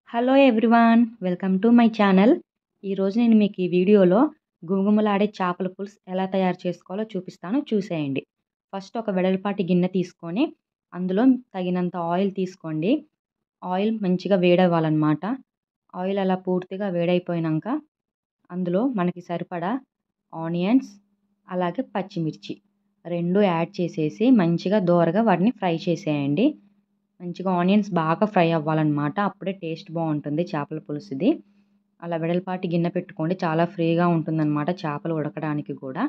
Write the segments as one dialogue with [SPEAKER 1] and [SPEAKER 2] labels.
[SPEAKER 1] Hello everyone, welcome to my channel. ఈరోజు నేను మీకు ఈ వీడియోలో గుమగుమలాడే చేపల పులుసు ఎలా తయారు చేసుకోవాలో చూపిస్తాను, చూసేయండి. ఫస్ట్ ఒక వెడల్పాటి గిన్నె తీసుకొని అందులో తగినంత ఆయిల్ తీసుకోండి. ఆయిల్ మంచిగా వేడవ్వాలన్నమాట. ఆయిల్ అలా పూర్తిగా వేడైపోయినాక అందులో మనకి సరిపడా ఆనియన్స్ అలాగే పచ్చిమిర్చి రెండు యాడ్ చేసేసి మంచిగా దోరగా వాటిని ఫ్రై చేసేయండి. మంచిగా ఆనియన్స్ బాగా ఫ్రై అవ్వాలన్నమాట. అప్పుడే టేస్ట్ బాగుంటుంది చేపల పులుసుది. అలా వెడల్పాటి గిన్నె పెట్టుకోండి, చాలా ఫ్రీగా ఉంటుందన్నమాట చేపలు ఉడకడానికి కూడా.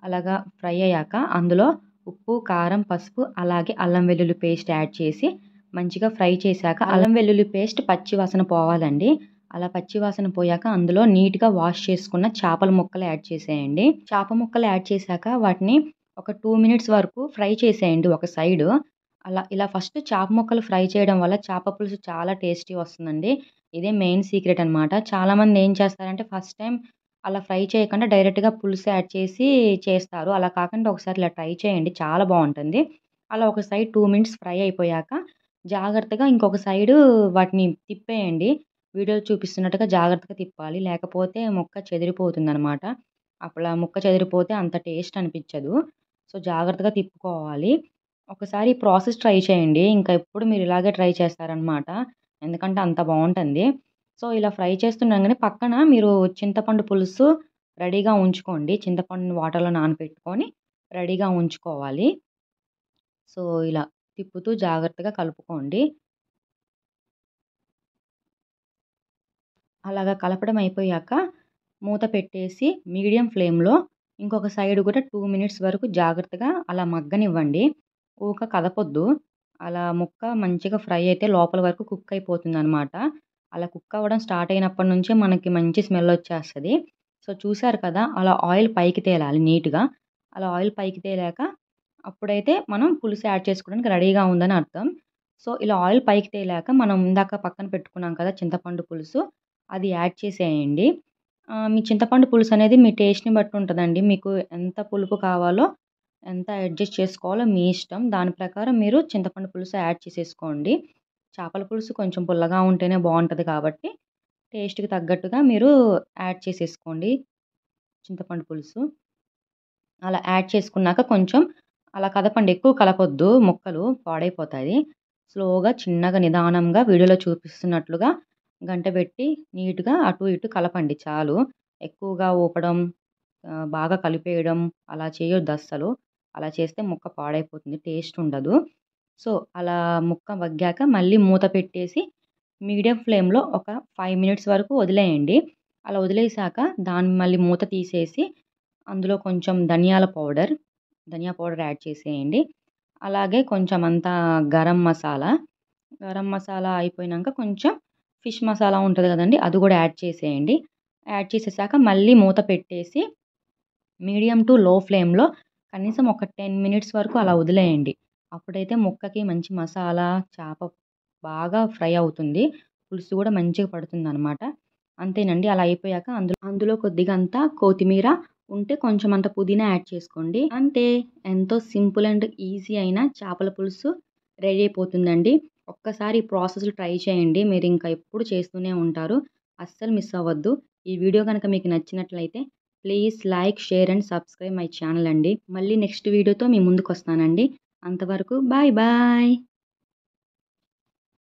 [SPEAKER 1] అలాగా ఫ్రై అయ్యాక అందులో ఉప్పు, కారం, పసుపు అలాగే అల్లం వెల్లుల్లి పేస్ట్ యాడ్ చేసి మంచిగా ఫ్రై చేశాక అల్లం వెల్లుల్లి పేస్ట్ పచ్చి వాసన పోవాలండి. అలా పచ్చి వాసన పోయాక అందులో నీట్గా వాష్ చేసుకున్న చేపల ముక్కలు యాడ్ చేసేయండి. చేప ముక్కలు యాడ్ చేశాక వాటిని ఒక 2 మినిట్స్ వరకు ఫ్రై చేసేయండి ఒక సైడు. ఇలా ఫస్ట్ చేప ముక్కలు ఫ్రై చేయడం వల్ల చేప పులుసు చాలా టేస్టీ వస్తుందండి. ఇదే మెయిన్ సీక్రెట్ అనమాట. చాలామంది ఏం చేస్తారంటే ఫస్ట్ టైం అలా ఫ్రై చేయకుండా డైరెక్ట్‌గా పులుసు యాడ్ చేసి చేస్తారు. అలా కాకుండా ఒకసారి ఇలా ట్రై చేయండి, చాలా బాగుంటుంది. అలా ఒక సైడ్ 2 మినిట్స్ ఫ్రై అయిపోయాక జాగ్రత్తగా ఇంకొక సైడు వాటిని తిప్పేయండి. వీడియోలో చూపిస్తున్నట్టుగా జాగ్రత్తగా తిప్పాలి, లేకపోతే ముక్క చెదిరిపోతుందనమాట. అలా ముక్క చెదిరిపోతే అంత టేస్ట్ అనిపించదు. సో, జాగ్రత్తగా తిప్పుకోవాలి. ఒకసారి ఈ ప్రాసెస్ ట్రై చేయండి. ఇంకా ఎప్పుడు మీరు ఇలాగే ట్రై చేస్తారనమాట. ఎందుకంటే అంత బావుంటుంది. సో, ఇలా ఫ్రై చేస్తుండగానే పక్కన మీరు చింతపండు పులుసు రెడీగా ఉంచుకోండి. చింతపండుని వాటర్‌లో నానబెట్టుకొని రెడీగా ఉంచుకోవాలి. సో, ఇలా తిప్పుతూ జాగ్రత్తగా కలుపుకోండి. అలాగా కలపడం అయిపోయాక మూత పెట్టేసి మీడియం ఫ్లేమ్‌లో ఇంకొక సైడ్ కూడా 2 మినిట్స్ వరకు జాగ్రత్తగా అలా మగ్గనివ్వండి. ఊక కదపొద్దు. అలా ముక్క మంచిగా ఫ్రై అయితే లోపల వరకు కుక్ అయిపోతుందనమాట. అలా కుక్ అవ్వడం స్టార్ట్ అయినప్పటి నుంచే మనకి మంచి స్మెల్ వచ్చేస్తది. సో, చూసారు కదా! అలా ఆయిల్ పైకి తేలాలి నీట్‌గా. అలా ఆయిల్ పైకి తేలాక అప్పుడైతే మనం పులుసు యాడ్ చేసుకోవడానికి రెడీగా ఉందని అర్థం. సో, ఇలా ఆయిల్ పైకి తేలాక మనం ఇందాక పక్కన పెట్టుకున్నాం కదా చింతపండు పులుసు, అది యాడ్ చేసేయండి. మీ చింతపండు పులుసనేది మీ టేస్ట్‌ని బట్టి ఉంటదండి. మీకు ఎంత పులుపు కావాలో, ఎంత అడ్జస్ట్ చేసుకోవాలో మీ ఇష్టం. దాని ప్రకారం మీరు చింతపండు పులుసు యాడ్ చేసేసుకోండి. చేపల పులుసు కొంచెం పుల్లగా ఉంటేనే బావుంటది కాబట్టి, టేస్ట్‌కి తగ్గట్టుగా మీరు యాడ్ చేసేసుకోండి చింతపండు పులుసు. అలా యాడ్ చేసుకున్నాక కొంచెం అలా కదపండి. ఎక్కువ కలపొద్దు, ముక్కలు పాడైపోతాయి. స్లోగా, చిన్నగా, నిదానంగా వీడియోలో చూపిస్తున్నట్లుగా గంట పెట్టి నీట్‌గా అటు ఇటు కలపండి చాలు. ఎక్కువగా ఊపడం, బాగా కలిపేయడం అలా చేయొద్దస్సలు. అలా చేస్తే ముక్క పాడైపోతుంది, టేస్ట్ ఉండదు. సో, అలా ముక్క మగ్గాక మళ్ళీ మూత పెట్టేసి మీడియం ఫ్లేమ్‌లో ఒక 5 మినిట్స్ వరకు వదిలేయండి. అలా వదిలేసాక దాన్ని మళ్ళీ మూత తీసేసి అందులో కొంచెం ధనియా పౌడర్ యాడ్ చేసేయండి. అలాగే కొంచెం అంతా గరం మసాలా అయిపోయినంక కొంచెం ఫిష్ మసాలా ఉంటది కదండీ! అది కూడా యాడ్ చేసేయండి. యాడ్ చేసేసాక మళ్ళీ మూత పెట్టేసి మీడియం టు లో ఫ్లేమ్‌లో కనీసం ఒక 10 మినిట్స్ వరకు అలా వదిలేయండి. అప్పుడైతే ముక్కకి మంచి మసాలా, చేప బాగా ఫ్రై అవుతుంది. పులుసు కూడా మంచిగా పడుతుందనమాట. అంతేనండి. అలా అయిపోయాక అందులో కొద్దిగా అంతా కొత్తిమీర ఉంటే కొంచెం అంత పుదీనా యాడ్ చేసుకోండి. అంతే, ఎంతో సింపుల్ అండ్ ఈజీ అయిన చేపల పులుసు రెడీ అయిపోతుందండి. ఒక్కసారి ఈ ప్రాసెస్‌లో ట్రై చేయండి. మీరు ఇంకా ఎప్పుడు చేస్తూనే ఉంటారు. అస్సలు మిస్ అవ్వద్దు. ఈ వీడియో గనక మీకు నచ్చినట్లయితే please like, share and subscribe my channel అండి. మళ్ళీ నెక్స్ట్ వీడియోతో మీ ముందుకొస్తానండి. అంతవరకు బాయ్ బాయ్.